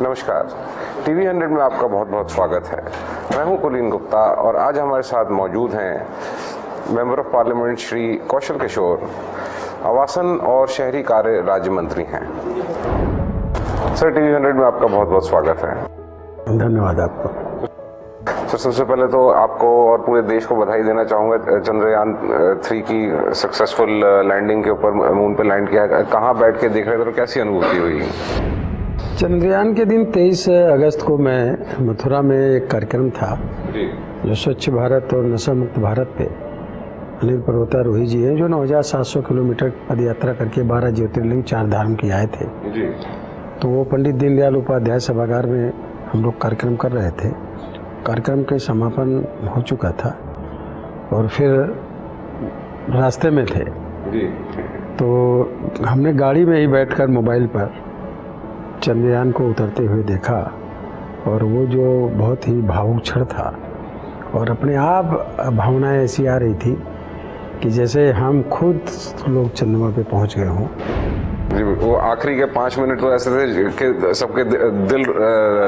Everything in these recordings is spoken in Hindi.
नमस्कार, टीवी 100 में आपका बहुत बहुत स्वागत है। मैं हूं कुलीन गुप्ता और आज हमारे साथ मौजूद हैं member of parliament Shri Kaushal Kishore, आवासन और शहरी कार्य राज्य मंत्री हैं। सर, टीवी 100 में आपका बहुत बहुत स्वागत है। धन्यवाद आपको। सर, सबसे पहले तो आपको और पूरे देश को बधाई देना चाहूँगा। चंद्रयान 3 की सक्सेसफुल लैंडिंग के ऊपर मून पे लैंड किया। कहाँ बैठ के देख रहे थे और कैसी अनुभूति हुई? चंद्रयान के दिन 23 अगस्त को मैं मथुरा में एक कार्यक्रम था जी, जो स्वच्छ भारत और नशा मुक्त भारत पे अनिल पर्वतारोही जी हैं जो 9700 किलोमीटर पद यात्रा करके 12 ज्योतिर्लिंग 4 धाम की आए थे जी। तो वो पंडित दीनदयाल उपाध्याय सभागार में हम लोग कार्यक्रम कर रहे थे। कार्यक्रम के समापन हो चुका था और फिर रास्ते में थे जी। तो हमने गाड़ी में ही बैठकर मोबाइल पर चंद्रयान को उतरते हुए देखा और वो जो बहुत ही भावुक क्षण था और अपने आप भावनाएं ऐसी आ रही थी कि जैसे हम खुद लोग चंद्रमा पे पहुंच गए हों। जी, वो आखिरी के 5 मिनट तो ऐसे थे कि सबके दिल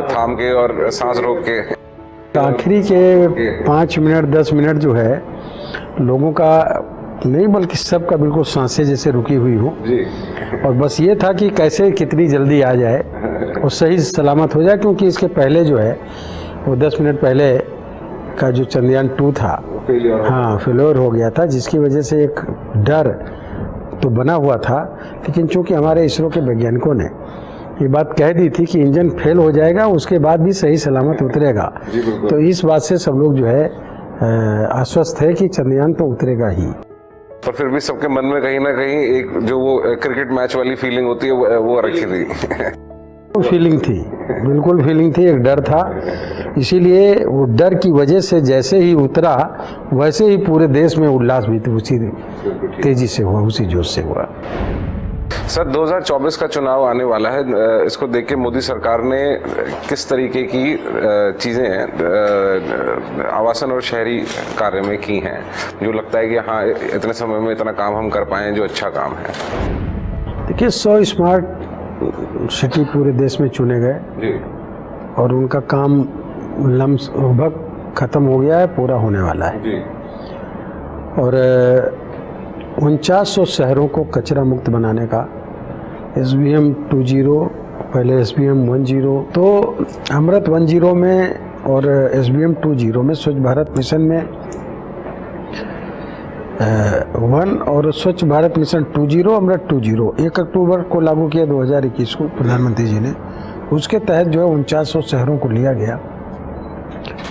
थाम के और सांस रोक के। आखिरी के 5 मिनट 10 मिनट जो है लोगों का नहीं बल्कि सबका बिल्कुल सांसें जैसे रुकी हुई हो जी। और बस ये था कि कैसे कितनी जल्दी आ जाए और सही सलामत हो जाए, क्योंकि इसके पहले जो है वो 10 मिनट पहले का जो चंद्रयान 2 था फेलियर हो गया था, जिसकी वजह से एक डर तो बना हुआ था। लेकिन चूंकि हमारे इसरो के वैज्ञानिकों ने ये बात कह दी थी कि इंजन फेल हो जाएगा उसके बाद भी सही सलामत उतरेगा, तो इस बात से सब लोग जो है आश्वस्त है कि चंद्रयान तो उतरेगा ही। पर फिर भी सबके मन में कहीं ना कहीं एक जो वो क्रिकेट मैच वाली फीलिंग होती है वो रखी थी। फीलिंग थी, बिल्कुल फीलिंग थी, एक डर था। इसीलिए वो डर की वजह से जैसे ही उतरा वैसे ही पूरे देश में उल्लास भी उसी तेजी से हुआ, उसी जोश से हुआ। सर, 2024 का चुनाव आने वाला है। इसको देख के मोदी सरकार ने किस तरीके की चीज़ें आवासन और शहरी कार्य में की हैं जो लगता है कि हाँ, इतने समय में इतना काम हम कर पाए जो अच्छा काम है? देखिए, 100 स्मार्ट सिटी पूरे देश में चुने गए जी, और उनका काम लगभग खत्म हो गया है, पूरा होने वाला है जी। और 4900 शहरों को कचरा मुक्त बनाने का SBM 20, पहले SBM 10, तो अमृत 10 में और SBM 20 में स्वच्छ भारत मिशन में 1 और स्वच्छ भारत मिशन 20 अमृत 20 1 अक्टूबर को लागू किया 2021 को प्रधानमंत्री जी ने। उसके तहत जो है 4900 शहरों को लिया गया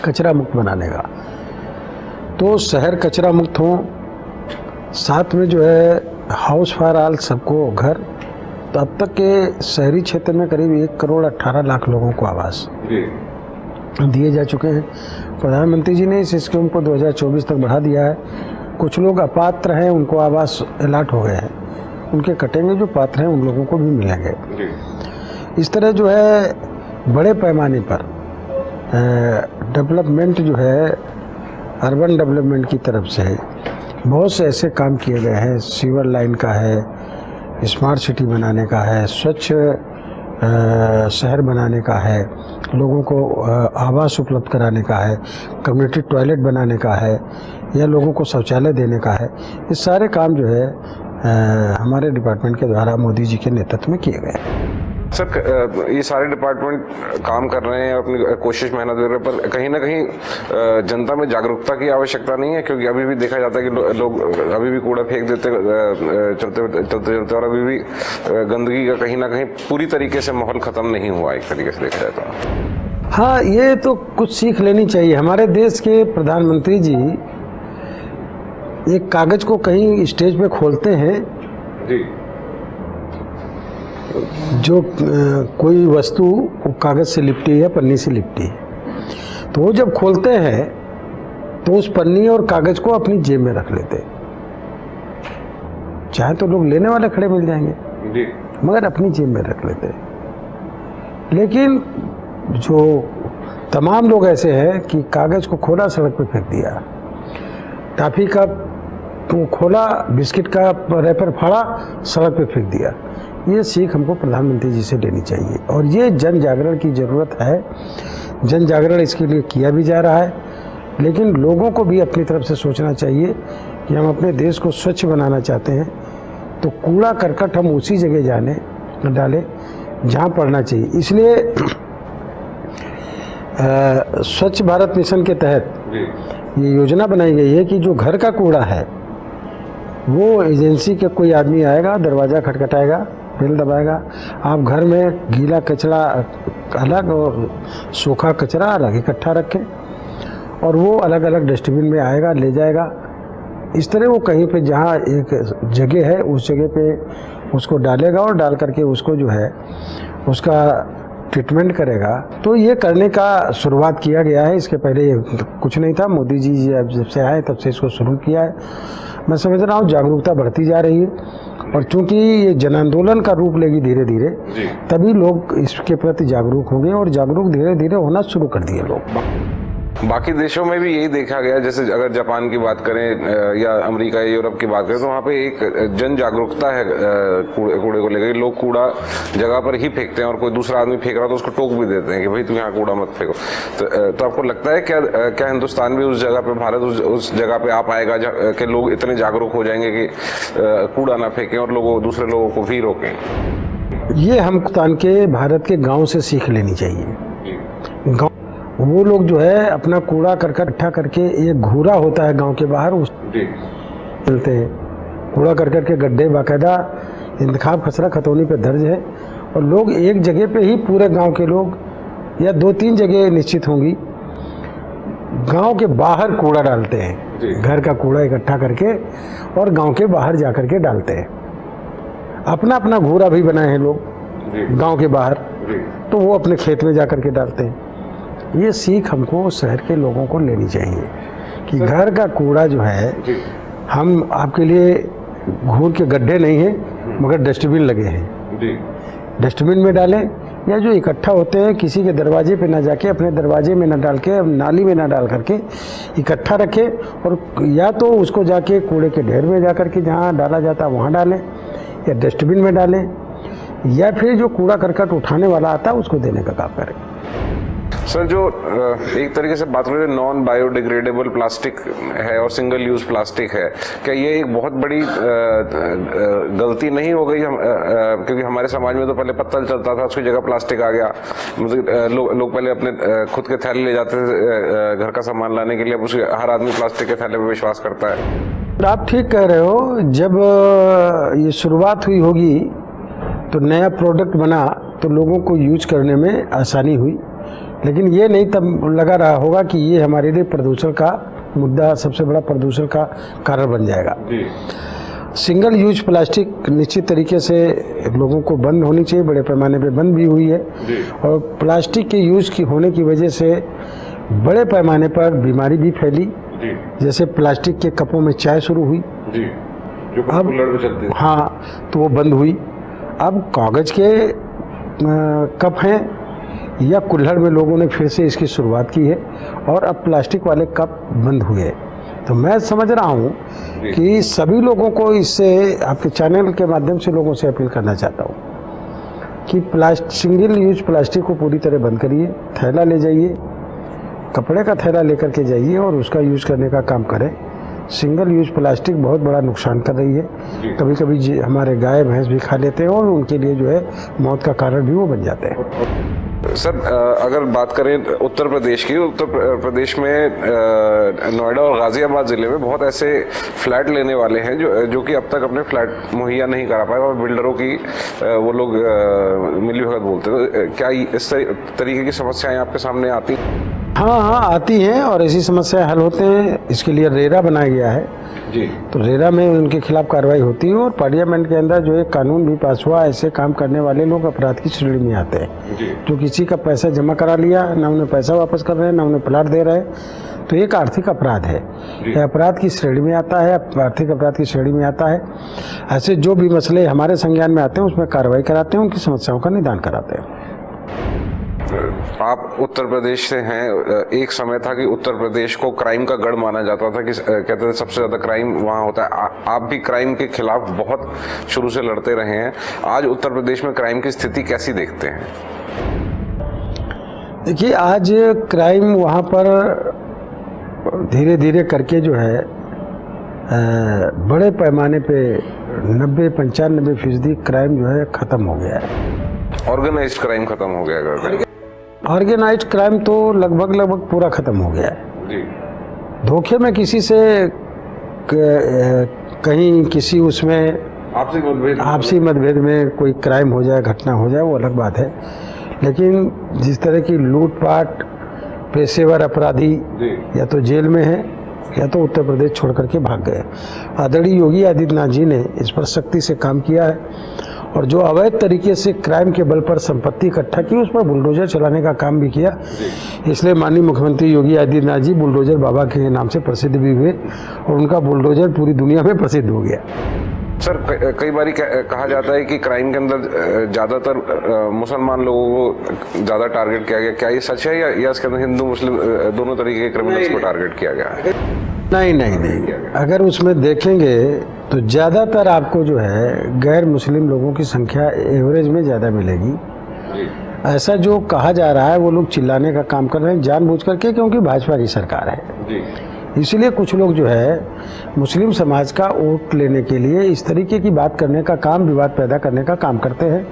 कचरा मुक्त बनाने का। तो शहर कचरा मुक्त हों, साथ में जो है हाउस फॉर ऑल, सबको घर। तो अब तक के शहरी क्षेत्र में करीब 1,18,00,000 लोगों को आवास दिए जा चुके हैं। प्रधानमंत्री जी ने इस स्कीम को 2024 तक बढ़ा दिया है। कुछ लोग अपात्र हैं, उनको आवास अलॉट हो गए हैं, उनके कटेंगे, जो पात्र हैं उन लोगों को भी मिलेंगे। इस तरह जो है बड़े पैमाने पर डेवलपमेंट जो है अर्बन डेवलपमेंट की तरफ से बहुत से ऐसे काम किए गए हैं। सीवर लाइन का है, स्मार्ट सिटी बनाने का है, स्वच्छ शहर बनाने का है, लोगों को आवास उपलब्ध कराने का है, कम्युनिटी टॉयलेट बनाने का है, या लोगों को शौचालय देने का है। ये सारे काम जो है हमारे डिपार्टमेंट के द्वारा मोदी जी के नेतृत्व में किए गए। सर, ये सारे डिपार्टमेंट काम कर रहे हैं, अपनी कोशिश मेहनत कर रहे हैं, पर कहीं ना कहीं जनता में जागरूकता की आवश्यकता नहीं है? क्योंकि अभी भी देखा जाता है कि लोग अभी भी कूड़ा फेंक देते चलते और अभी भी गंदगी का कहीं ना कहीं पूरी तरीके से माहौल खत्म नहीं हुआ, एक तरीके से देखा जाए तो। हाँ, ये तो कुछ सीख लेनी चाहिए। हमारे देश के प्रधानमंत्री जी एक कागज को कहीं स्टेज पे खोलते हैं जी, जो कोई वस्तु कागज से लिपटी है, पन्नी से लिपटी है, तो वो जब खोलते हैं तो उस पन्नी और कागज को अपनी जेब में रख लेते। चाहे तो लोग लेने वाले खड़े मिल जाएंगे जी, मगर अपनी जेब में रख लेते। लेकिन जो तमाम लोग ऐसे हैं कि कागज को खोला, सड़क पे फेंक दिया, टॉफी का तो खोला, बिस्किट का रैपर फाड़ा, सड़क पे फेंक दिया। ये सीख हमको प्रधानमंत्री जी से लेनी चाहिए और ये जन जागरण की ज़रूरत है। जन जागरण इसके लिए किया भी जा रहा है, लेकिन लोगों को भी अपनी तरफ से सोचना चाहिए कि हम अपने देश को स्वच्छ बनाना चाहते हैं तो कूड़ा करकट हम उसी जगह डालें जहाँ पड़ना चाहिए। इसलिए स्वच्छ भारत मिशन के तहत ये योजना बनाई गई है कि जो घर का कूड़ा है वो एजेंसी के कोई आदमी आएगा, दरवाज़ा खटखटाएगा, बेल दबाएगा, आप घर में गीला कचरा अलग और सूखा कचरा अलग इकट्ठा रखें और वो अलग अलग डस्टबिन में आएगा, ले जाएगा। इस तरह वो कहीं पे जहाँ एक जगह है उस जगह पे उसको डालेगा और डाल करके उसको जो है उसका ट्रीटमेंट करेगा। तो ये करने का शुरुआत किया गया है। इसके पहले कुछ नहीं था, मोदी जी जब से आए तब से इसको शुरू किया है। मैं समझ रहा हूँ जागरूकता बढ़ती जा रही है और चूंकि ये जन आंदोलन का रूप लेगी धीरे धीरे, तभी लोग इसके प्रति जागरूक होंगे और जागरूक धीरे धीरे होना शुरू कर दिए लोग। बाकी देशों में भी यही देखा गया, जैसे अगर जापान की बात करें या अमेरिका या यूरोप की बात करें तो वहाँ पे एक जन जागरूकता है कूड़े को लेकर। लोग कूड़ा जगह पर ही फेंकते हैं और कोई दूसरा आदमी फेंक रहा तो उसको टोक भी देते हैं कि भाई तुम यहाँ कूड़ा मत फेंको। तो आपको लगता है क्या हिंदुस्तान भी उस जगह पे, भारत उस जगह पे आ पाएगा कि लोग इतने जागरूक हो जाएंगे कि कूड़ा ना फेंकें और दूसरे लोगों को भी रोकें? ये हिंदुस्तान के भारत के गाँव से सीख लेनी चाहिए। गाँव वो लोग जो है अपना कूड़ा करकट इकट्ठा करके, एक घूरा होता है गांव के बाहर, उस मिलते हैं कूड़ा करकट के गड्ढे, बाकायदा इंतखाब खसरा खतौनी पे दर्ज है और लोग एक जगह पे ही पूरे गांव के लोग या 2-3 जगह निश्चित होंगी गांव के बाहर कूड़ा डालते हैं। घर का कूड़ा इकट्ठा करके और गांव के बाहर जा करके डालते हैं। अपना अपना घूरा भी बनाए हैं लोग गांव के बाहर, तो वो अपने खेत में जा करके डालते हैं। ये सीख हमको शहर के लोगों को लेनी चाहिए कि घर का कूड़ा जो है, हम आपके लिए घूर के गड्ढे नहीं हैं मगर डस्टबिन लगे हैं, डस्टबिन में डालें या जो इकट्ठा होते हैं किसी के दरवाजे पे ना जाके, अपने दरवाजे में ना डाल के, नाली में ना डाल करके इकट्ठा रखें और या तो उसको जाके कूड़े के ढेर में जा करके जहाँ डाला जाता है वहाँ डालें या डस्टबिन में डालें या फिर जो कूड़ा करकट उठाने वाला आता है उसको देने का काम करें। सर, जो एक तरीके से बात करें नॉन बायोडिग्रेडेबल प्लास्टिक है और सिंगल यूज प्लास्टिक है, क्या ये एक बहुत बड़ी गलती नहीं हो गई? क्योंकि हमारे समाज में तो पहले पत्तल चलता था, उसकी जगह प्लास्टिक आ गया। मतलब लोग पहले अपने खुद के थैले ले जाते थे घर का सामान लाने के लिए, अब हर आदमी प्लास्टिक के थैले पर विश्वास करता है। आप ठीक कह रहे हो। जब ये शुरुआत हुई होगी तो नया प्रोडक्ट बना तो लोगों को यूज करने में आसानी हुई, लेकिन ये नहीं तब लगा रहा होगा कि ये हमारे लिए प्रदूषण का मुद्दा, सबसे बड़ा प्रदूषण का कारण बन जाएगा। सिंगल यूज प्लास्टिक निश्चित तरीके से लोगों को बंद होनी चाहिए, बड़े पैमाने पे बंद भी हुई है और प्लास्टिक के यूज की होने की वजह से बड़े पैमाने पर बीमारी भी फैली। जैसे प्लास्टिक के कपों में चाय शुरू हुई, जो अब चलती है, हाँ, तो वो बंद हुई। अब कागज के कप हैं या कुल्हड़ में लोगों ने फिर से इसकी शुरुआत की है और अब प्लास्टिक वाले कप बंद हुए। तो मैं समझ रहा हूँ कि सभी लोगों को इससे, आपके चैनल के माध्यम से लोगों से अपील करना चाहता हूँ कि सिंगल यूज प्लास्टिक को पूरी तरह बंद करिए। थैला ले जाइए, कपड़े का थैला लेकर के जाइए और उसका यूज करने का काम करें। सिंगल यूज प्लास्टिक बहुत बड़ा नुकसान कर रही है। कभी कभी हमारे गाय भैंस भी खा लेते हैं और उनके लिए जो है मौत का कारण भी वो बन जाते हैं। सर, अगर बात करें उत्तर प्रदेश की, उत्तर प्रदेश में नोएडा और गाजियाबाद ज़िले में बहुत ऐसे फ्लैट लेने वाले हैं जो कि अब तक अपने फ्लैट मुहैया नहीं करा पाए और बिल्डरों की वो लोग मिलीभगत बोलते हैं। क्या इस तरीके की समस्याएं आपके सामने आती हैं? हाँ, आती हैं और ऐसी समस्याएं हल होते हैं। इसके लिए रेरा बनाया गया है जी, तो रेरा में उनके खिलाफ कार्रवाई होती है और पार्लियामेंट के अंदर जो एक कानून भी पास हुआ, ऐसे काम करने वाले लोग अपराध की श्रेणी में आते हैं। जो किसी का पैसा जमा करा लिया, ना उन्हें पैसा वापस कर रहे हैं, ना उन्हें प्लाट दे रहे हैं, तो एक आर्थिक अपराध है, यह अपराध की श्रेणी में आता है, आर्थिक अपराध की श्रेणी में आता है। ऐसे जो भी मसले हमारे संज्ञान में आते हैं उसमें कार्रवाई कराते हैं, उनकी समस्याओं का निदान कराते हैं। आप उत्तर प्रदेश से हैं। एक समय था कि उत्तर प्रदेश को क्राइम का गढ़ माना जाता था कि कहते थे सबसे ज्यादा क्राइम वहां होता है। आप भी क्राइम के खिलाफ बहुत शुरू से लड़ते रहे हैं। आज उत्तर प्रदेश में क्राइम की स्थिति कैसी देखते हैं? देखिए, आज क्राइम वहाँ पर धीरे धीरे करके जो है बड़े पैमाने पे 90-95% क्राइम जो है ख़त्म हो गया है। ऑर्गेनाइज्ड क्राइम खत्म हो गया है? ऑर्गेनाइज्ड क्राइम तो लगभग पूरा ख़त्म हो गया है जी। धोखे में किसी से कहीं किसी उसमें आपसी मतभेद में कोई क्राइम हो जाए, घटना हो जाए, वो अलग बात है। लेकिन जिस तरह की लूटपाट, पेशेवर अपराधी या तो जेल में है या तो उत्तर प्रदेश छोड़ करके भाग गए। आदरणीय योगी आदित्यनाथ जी ने इस पर सख्ती से काम किया है और जो अवैध तरीके से क्राइम के बल पर संपत्ति इकट्ठा की उस पर बुलडोजर चलाने का काम भी किया। इसलिए माननीय मुख्यमंत्री योगी आदित्यनाथ जी बुलडोजर बाबा के नाम से प्रसिद्ध भी हुए और उनका बुलडोजर पूरी दुनिया में प्रसिद्ध हो गया। सर, कई बार कहा जाता है कि क्राइम के अंदर ज्यादातर मुसलमान लोगों को ज्यादा टारगेट किया गया। क्या ये सच है या इसके अंदर हिंदू मुस्लिम दोनों तरीके के क्रिमिनल्स को टारगेट किया गया है? नहीं। अगर उसमें देखेंगे तो ज़्यादातर आपको जो है गैर मुस्लिम लोगों की संख्या एवरेज में ज़्यादा मिलेगी। ऐसा जो कहा जा रहा है वो लोग चिल्लाने का काम कर रहे हैं जानबूझ करके, क्योंकि भाजपा की सरकार है। इसलिए कुछ लोग जो है मुस्लिम समाज का वोट लेने के लिए इस तरीके की बात करने का काम, विवाद पैदा करने का काम करते हैं।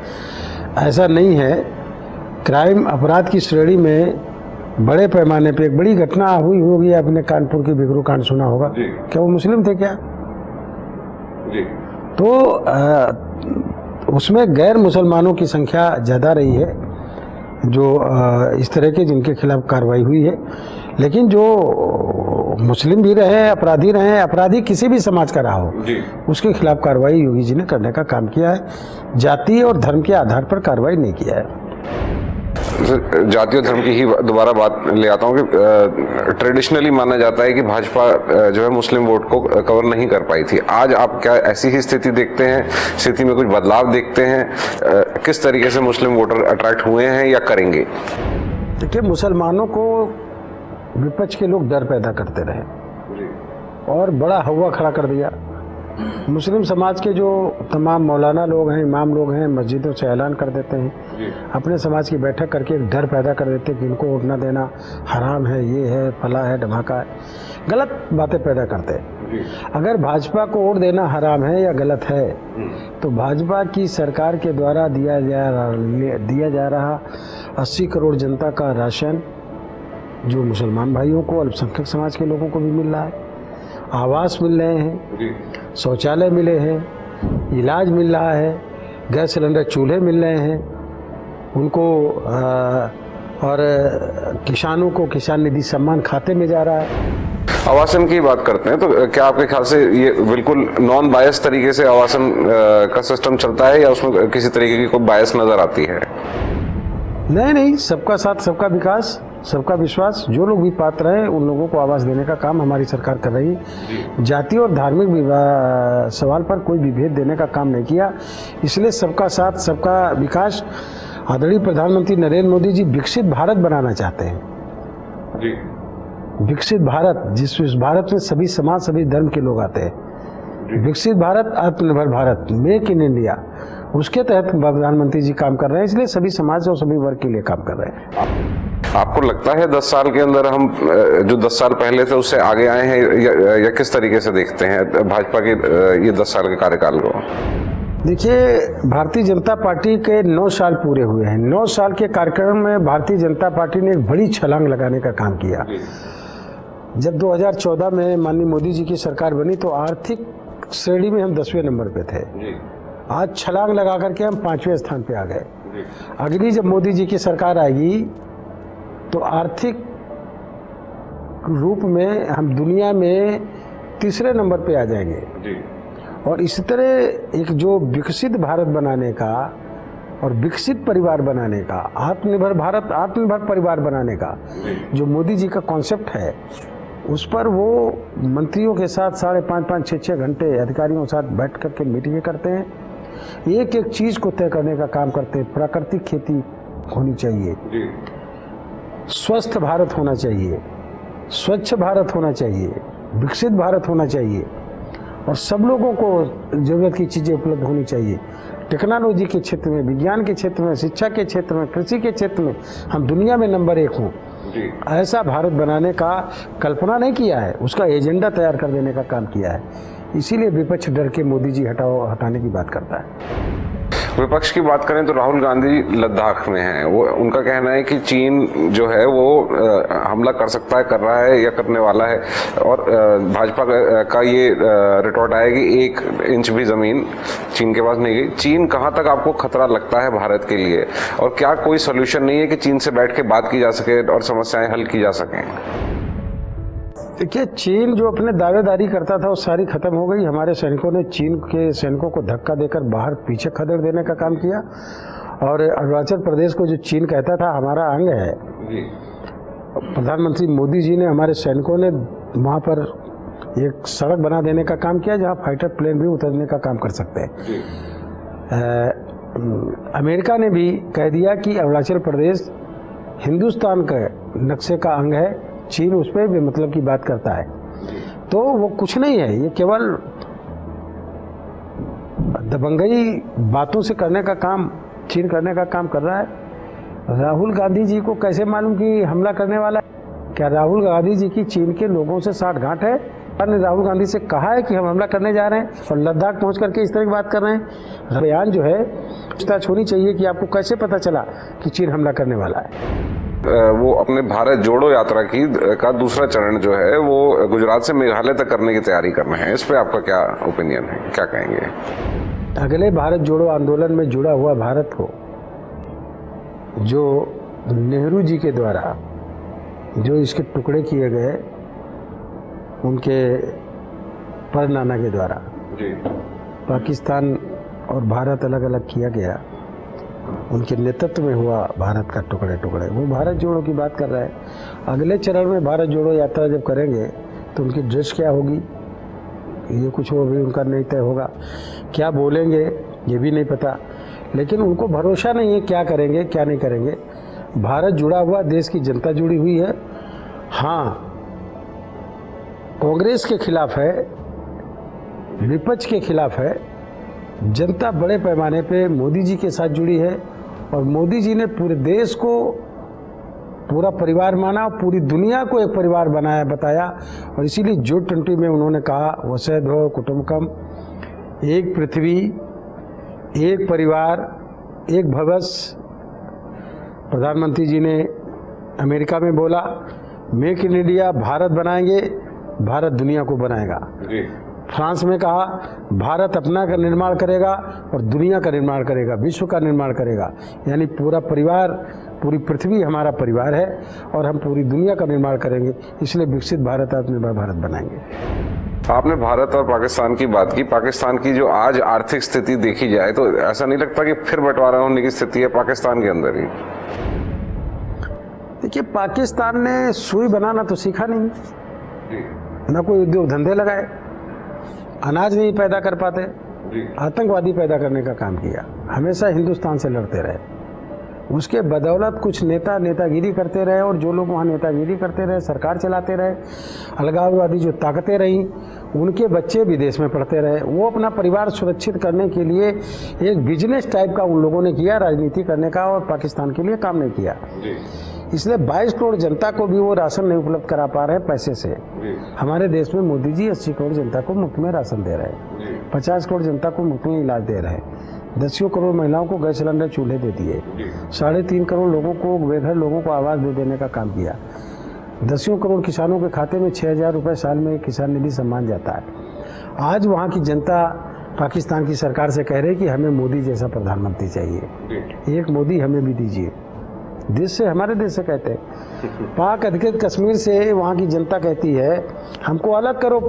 ऐसा नहीं है। क्राइम अपराध की श्रेणी में बड़े पैमाने पे एक बड़ी घटना हुई होगी, आपने कानपुर की बिगरू कांड सुना होगा। क्या वो मुस्लिम थे क्या? तो उसमें गैर मुसलमानों की संख्या ज़्यादा रही है जो इस तरह के जिनके खिलाफ कार्रवाई हुई है। लेकिन जो मुस्लिम भी रहे, अपराधी किसी भी समाज का रहा हो, उसके खिलाफ कार्रवाई योगी जी ने करने का काम किया है। जाति और धर्म के आधार पर कार्रवाई नहीं किया है। जाति और धर्म की ही दोबारा बात ले आता हूँ कि ट्रेडिशनली माना जाता है कि भाजपा जो है मुस्लिम वोट को कवर नहीं कर पाई थी। आज आप क्या ऐसी ही स्थिति देखते हैं? स्थिति में कुछ बदलाव देखते हैं? किस तरीके से मुस्लिम वोटर अट्रैक्ट हुए हैं या करेंगे? देखिए, मुसलमानों को विपक्ष के लोग डर पैदा करते रहे और बड़ा हवा खड़ा कर दिया। मुस्लिम समाज के जो तमाम मौलाना लोग हैं, इमाम लोग हैं, मस्जिदों से ऐलान कर देते हैं, अपने समाज की बैठक करके एक डर पैदा कर देते हैं कि इनको वोट न देना हराम है, ये है, फला है, धमाका है, गलत बातें पैदा करते हैं। अगर भाजपा को वोट देना हराम है या गलत है तो भाजपा की सरकार के द्वारा दिया जा रहा 80 करोड़ जनता का राशन जो मुसलमान भाइयों को, अल्पसंख्यक समाज के लोगों को भी मिल रहा है, आवास मिल रहे हैं, शौचालय मिले हैं, इलाज मिल रहा है, गैस सिलेंडर चूल्हे मिल रहे हैं उनको, और किसानों को किसान निधि सम्मान खाते में जा रहा है। आवासन की बात करते हैं तो क्या आपके ख्याल से ये बिल्कुल नॉन बायस तरीके से आवासन का सिस्टम चलता है या उसमें किसी तरीके की कोई बायस नजर आती है? नहीं, सबका साथ, सबका विकास, सबका विश्वास। जो लोग भी पात्र हैं उन लोगों को आवास देने का काम हमारी सरकार कर रही है। जाति और धार्मिक सवाल पर कोई विभेद देने का काम नहीं किया। इसलिए सबका साथ, सबका विकास। आदरणीय प्रधानमंत्री नरेंद्र मोदी जी विकसित भारत बनाना चाहते हैं। विकसित भारत, जिस भारत में सभी समाज, सभी धर्म के लोग आते हैं। विकसित भारत, आत्मनिर्भर भारत, मेक इन इंडिया, उसके तहत प्रधानमंत्री जी काम कर रहे हैं। इसलिए सभी समाज और सभी वर्ग के लिए काम कर रहे हैं। आपको लगता है 10 साल के अंदर हम जो 10 साल पहले थे उससे आगे आए हैं या किस तरीके से देखते हैं भाजपा के ये 10 साल के कार्यकाल को? देखिए, भारतीय जनता पार्टी के 9 साल पूरे हुए हैं। 9 साल के कार्यक्रम में भारतीय जनता पार्टी ने एक बड़ी छलांग लगाने का काम किया। जब 2014 में माननीय मोदी जी की सरकार बनी तो आर्थिक श्रेणी में हम 10वें नंबर पे थे। आज छलांग लगा करके हम 5वें स्थान पे आ गए। अगली जब मोदी जी की सरकार आएगी तो आर्थिक रूप में हम दुनिया में 3रे नंबर पे आ जाएंगे। और इसी तरह एक जो विकसित भारत बनाने का और विकसित परिवार बनाने का, आत्मनिर्भर भारत, आत्मनिर्भर परिवार बनाने का जो मोदी जी का कॉन्सेप्ट है, उस पर वो मंत्रियों के साथ 5.5, 6 घंटे अधिकारियों के साथ बैठ करके मीटिंगें करते हैं। एक एक चीज़ को तय करने का काम करते हैं। प्राकृतिक खेती होनी चाहिए, जी स्वस्थ भारत होना चाहिए, स्वच्छ भारत होना चाहिए, विकसित भारत होना चाहिए और सब लोगों को ज़रूरत की चीज़ें उपलब्ध होनी चाहिए। टेक्नोलॉजी के क्षेत्र में, विज्ञान के क्षेत्र में, शिक्षा के क्षेत्र में, कृषि के क्षेत्र में हम दुनिया में नंबर 1 हों, जी ऐसा भारत बनाने का कल्पना नहीं किया है, उसका एजेंडा तैयार कर देने का काम किया है। इसीलिए विपक्ष डर के मोदी जी हटाने की बात करता है। विपक्ष की बात करें तो राहुल गांधी लद्दाख में हैं। वो उनका कहना है कि चीन जो है वो हमला कर सकता है, कर रहा है या करने वाला है। और भाजपा का ये रिटॉर्ट आया कि 1 इंच भी जमीन चीन के पास नहीं गई। चीन कहाँ तक आपको खतरा लगता है भारत के लिए, और क्या कोई सोल्यूशन नहीं है कि चीन से बैठ के बात की जा सके और समस्याएं हल की जा सकें? देखिए, चीन जो अपने दावेदारी करता था वो सारी खत्म हो गई। हमारे सैनिकों ने चीन के सैनिकों को धक्का देकर बाहर पीछे खदेड़ देने का काम किया। और अरुणाचल प्रदेश को जो चीन कहता था हमारा अंग है, प्रधानमंत्री मोदी जी ने, हमारे सैनिकों ने वहाँ पर एक सड़क बना देने का काम किया जहाँ फाइटर प्लेन भी उतरने का काम कर सकते हैं। अमेरिका ने भी कह दिया कि अरुणाचल प्रदेश हिंदुस्तान के नक्शे का अंग है, चीन उस पर भी मतलब की बात करता है। तो वो कुछ नहीं है, ये केवल दबंगई बातों से करने का काम चीन करने का काम कर रहा है। राहुल गांधी जी को कैसे मालूम कि हमला करने वाला है? क्या राहुल गांधी जी की चीन के लोगों से साठगांठ है? ने राहुल गांधी से कहा है कि हम हमला करने जा रहे हैं और लद्दाख पहुंच करके इस तरह की बात कर रहे हैं? बयान जो है पूछताछ होनी चाहिए कि आपको कैसे पता चला कि चीन हमला करने वाला है। वो अपने भारत जोड़ो यात्रा का दूसरा चरण जो है वो गुजरात से मेघालय तक करने की तैयारी कर रहे हैं। इस पे आपका क्या ओपिनियन है, क्या कहेंगे? अगले भारत जोड़ो आंदोलन में जुड़ा हुआ भारत को, जो नेहरू जी के द्वारा जो इसके टुकड़े किए गए, उनके परनाना के द्वारा जी पाकिस्तान और भारत अलग अलग किया गया, उनके नेतृत्व में हुआ भारत का टुकड़े टुकड़े, वो भारत जोड़ो की बात कर रहा है। अगले चरण में भारत जोड़ो यात्रा जब करेंगे तो उनकी ड्रेस क्या होगी ये कुछ वो भी उनका नहीं तय होगा, क्या बोलेंगे ये भी नहीं पता, लेकिन उनको भरोसा नहीं है क्या करेंगे क्या नहीं करेंगे। भारत जुड़ा हुआ, देश की जनता जुड़ी हुई है। हाँ, कांग्रेस के खिलाफ है, विपक्ष के खिलाफ है, जनता बड़े पैमाने पे मोदी जी के साथ जुड़ी है और मोदी जी ने पूरे देश को पूरा परिवार माना और पूरी दुनिया को एक परिवार बनाया बताया। और इसीलिए G20 में उन्होंने कहा वसुधैव कुटुंबकम, एक पृथ्वी, एक परिवार, एक भविष्य। प्रधानमंत्री जी ने अमेरिका में बोला मेक इन इंडिया, भारत बनाएंगे, भारत दुनिया को बनाएगा। फ्रांस में कहा भारत अपना का निर्माण करेगा और दुनिया का निर्माण करेगा, विश्व का निर्माण करेगा। यानी पूरा परिवार, पूरी पृथ्वी हमारा परिवार है और हम पूरी दुनिया का निर्माण करेंगे, इसलिए विकसित भारत, आत्मनिर्भर भारत बनाएंगे। आपने भारत और पाकिस्तान की बात की। पाकिस्तान की जो आज आर्थिक स्थिति देखी जाए तो ऐसा नहीं लगता कि फिर बंटवारा होने की स्थिति है पाकिस्तान के अंदर ही? देखिए, पाकिस्तान ने सुई बनाना तो सीखा नहीं, ना कोई उद्योग धंधे लगाए, अनाज नहीं पैदा कर पाते, आतंकवादी पैदा करने का काम किया, हमेशा हिंदुस्तान से लड़ते रहे। उसके बदौलत कुछ नेता नेतागिरी करते रहे और जो लोग वहाँ नेतागिरी करते रहे, सरकार चलाते रहे, अलगाववादी जो ताकतें रहीं, उनके बच्चे विदेश में पढ़ते रहे। वो अपना परिवार सुरक्षित करने के लिए एक बिजनेस टाइप का उन लोगों ने किया, राजनीति करने का, और पाकिस्तान के लिए काम नहीं किया। इसलिए 22 करोड़ जनता को भी वो राशन नहीं उपलब्ध करा पा रहे हैं पैसे से। हमारे देश में मोदी जी 80 करोड़ जनता को मुफ्त में राशन दे रहे हैं, 50 करोड़ जनता को मुफ्त में इलाज दे रहे हैं, 10 करोड़ महिलाओं को गैस सिलेंडर चूल्हे दे दिए, 3.5 करोड़ लोगों को, बेघर लोगों को आवास दे देने का काम किया, 10 करोड़ किसानों के खाते में 6,000 रुपये साल में किसान निधि सम्मान जाता है। आज वहाँ की जनता पाकिस्तान की सरकार से कह रही कि हमें मोदी जैसा प्रधानमंत्री चाहिए, एक मोदी हमें भी दीजिए। देश से, हमारे देश से कहते हैं। पाक अधिकृत कश्मीर से वहाँ की जनता कहती है हमको अलग करो,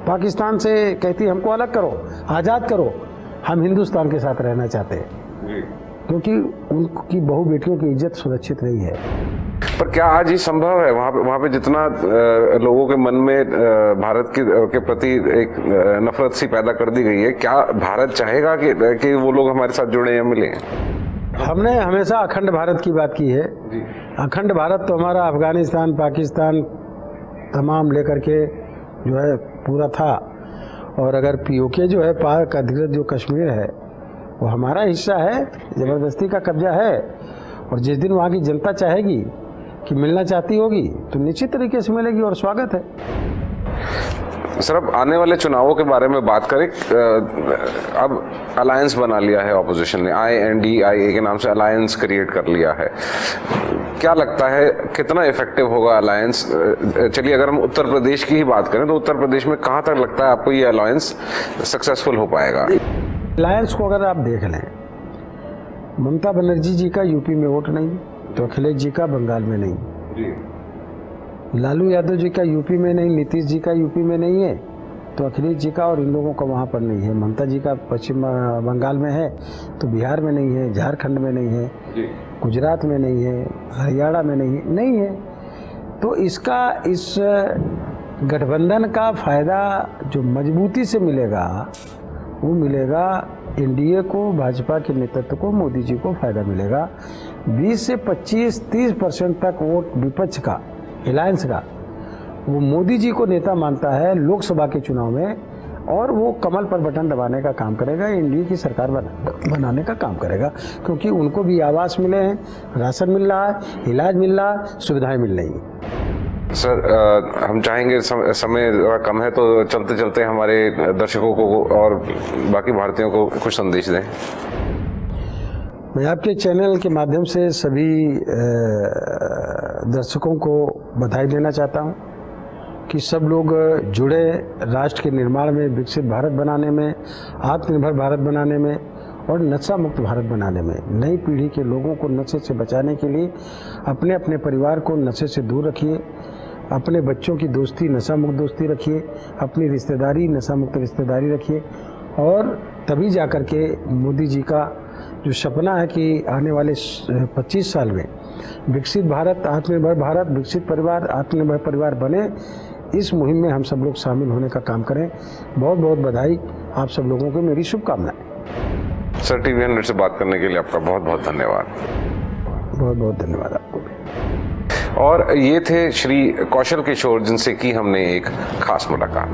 पाकिस्तान से कहती है हमको अलग करो, आज़ाद करो, हम हिंदुस्तान के साथ रहना चाहते हैं, क्योंकि उनकी बहू बेटियों की इज्जत सुरक्षित नहीं है। पर क्या आज ये संभव है? वहाँ पे जितना लोगों के मन में भारत के प्रति एक नफरत सी पैदा कर दी गई है, क्या भारत चाहेगा कि वो लोग हमारे साथ जुड़े या मिले? हमने हमेशा अखंड भारत की बात की है। अखंड भारत तो हमारा अफगानिस्तान, पाकिस्तान तमाम लेकर के जो है पूरा था। और अगर पीओके जो है, पाक अधिकृत जो कश्मीर है, वो हमारा हिस्सा है, ज़बरदस्ती का कब्जा है। और जिस दिन वहाँ की जनता चाहेगी कि मिलना चाहती होगी तो निश्चित तरीके से मिलेगी और स्वागत है। सर, अब आने वाले चुनावों के बारे में बात करें। अब अलायंस बना लिया है ऑपोजिशन ने, INDIA के नाम से अलायंस क्रिएट कर लिया है। क्या लगता है कितना इफेक्टिव होगा अलायंस? चलिए, अगर हम उत्तर प्रदेश की ही बात करें तो उत्तर प्रदेश में कहाँ तक लगता है आपको ये अलायंस सक्सेसफुल हो पाएगा? अलायंस को अगर आप देख लें, ममता बनर्जी जी का यूपी में वोट नहीं, तो अखिलेश जी का बंगाल में नहीं, लालू यादव जी का यूपी में नहीं, नीतीश जी का यूपी में नहीं है, तो अखिलेश जी का और इन लोगों का वहाँ पर नहीं है। ममता जी का पश्चिम बंगाल में है तो बिहार में नहीं है, झारखंड में नहीं है, गुजरात में नहीं है, हरियाणा में नहीं है। तो इसका, इस गठबंधन का फायदा जो मजबूती से मिलेगा वो मिलेगा एनडीए को, भाजपा के नेतृत्व को, मोदी जी को फायदा मिलेगा। 20 से 25-30% तक वोट विपक्ष का, अलायंस का, वो मोदी जी को नेता मानता है लोकसभा के चुनाव में, और वो कमल पर बटन दबाने का काम करेगा, एनडीए की सरकार बनाने का काम करेगा। क्योंकि उनको भी आवास मिले हैं, राशन मिल रहा है, इलाज मिल रहा है, सुविधाएं मिल रही हैं। सर, हम चाहेंगे, समय कम है तो चलते चलते हमारे दर्शकों को और बाकी भारतीयों को कुछ संदेश दें। मैं आपके चैनल के माध्यम से सभी दर्शकों को बधाई देना चाहता हूं कि सब लोग जुड़े राष्ट्र के निर्माण में, विकसित भारत बनाने में, आत्मनिर्भर भारत बनाने में और नशा मुक्त भारत बनाने में। नई पीढ़ी के लोगों को नशे से बचाने के लिए अपने अपने परिवार को नशे से दूर रखिए, अपने बच्चों की दोस्ती नशा मुक्त दोस्ती रखिए, अपनी रिश्तेदारी नशा मुक्त रिश्तेदारी रखिए। और तभी जाकर के मोदी जी का जो सपना है कि आने वाले 25 साल में विकसित भारत, आत्मनिर्भर भारत, विकसित परिवार, आत्मनिर्भर परिवार बने, इस मुहिम में हम सब लोग शामिल होने का काम करें। बहुत बहुत बधाई आप सब लोगों को, मेरी शुभकामनाएं। सर, टीवी 100 से बात करने के लिए आपका बहुत बहुत धन्यवाद। बहुत बहुत धन्यवाद आपको भी। और ये थे श्री कौशल किशोर, जिनसे की हमने एक खास मुलाकात।